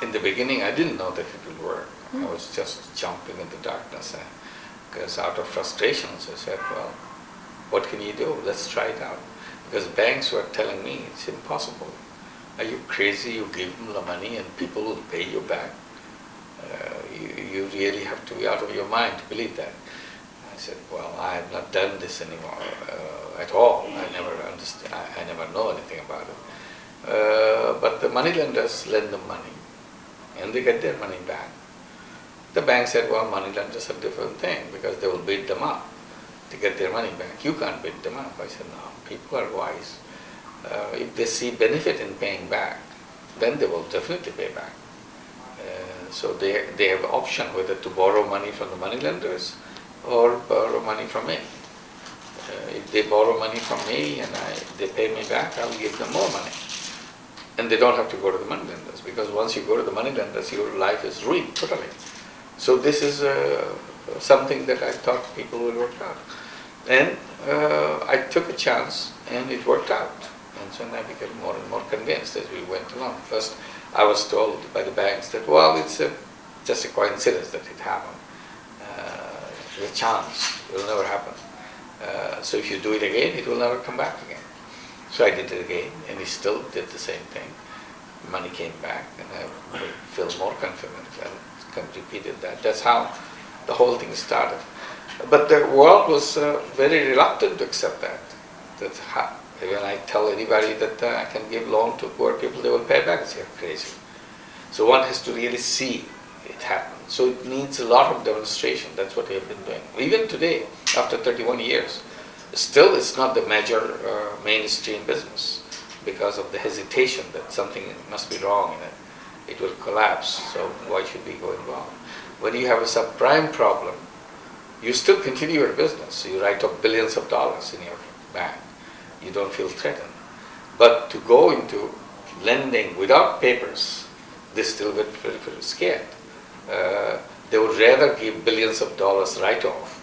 in the beginning I didn't know that it would work. I was just jumping in the darkness because out of frustrations I said, well, what can you do? Let's try it out. Because banks were telling me it's impossible. Are you crazy? You give them the money and people will pay you back. You really have to be out of your mind to believe that. I said, well, I have not done this anymore at all. I never understand. I never know anything about it. But the money lenders lend them money, and they get their money back. The bank said, well, money lenders are a different thing because they will beat them up to get their money back. You can't beat them up. I said, no, people are wise. If they see benefit in paying back, then they will definitely pay back. So they have an option whether to borrow money from the money lenders or borrow money from me. If they borrow money from me and they pay me back, I'll give them more money. And they don't have to go to the money lenders, because once you go to the money lenders, your life is ruined totally. So this is something that I thought people will work out. And I took a chance and it worked out. And so I became more and more convinced as we went along. First, I was told by the banks that, well, it's just a coincidence that it happened. It's a chance, it will never happen. So if you do it again, it will never come back again. So I did it again, and he still did the same thing. Money came back, and I felt more confident and repeated that. That's how the whole thing started. But the world was very reluctant to accept that. When I tell anybody that I can give loan to poor people, they will pay back. They say, you're crazy. So one has to really see it happen. So it needs a lot of demonstration. That's what we have been doing. Even today, after 31 years, still it's not the major mainstream business because of the hesitation that something must be wrong in it. It will collapse, so why should we go involved? When you have a subprime problem, you still continue your business. You write up billions of dollars in your bank. You don't feel threatened. But to go into lending without papers, they still get very, very scared. They would rather give billions of dollars write-off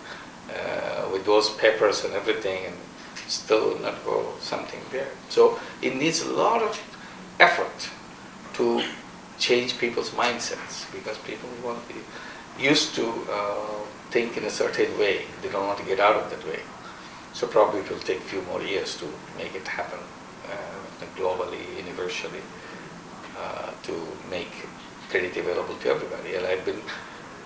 with those papers and everything, and still not go something there. So it needs a lot of effort to change people's mindsets, because people want to be used to think in a certain way. They don't want to get out of that way. So probably it will take a few more years to make it happen globally, universally, to make credit available to everybody. And I've been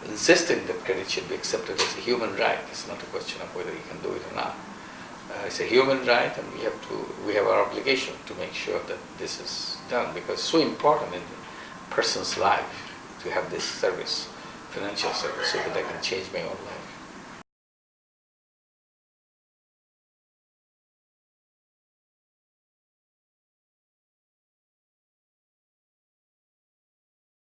insisting that credit should be accepted as a human right. It's not a question of whether you can do it or not. It's a human right, and we have our obligation to make sure that this is done, because it's so important in a person's life to have this service, financial service, so that I can change my own life.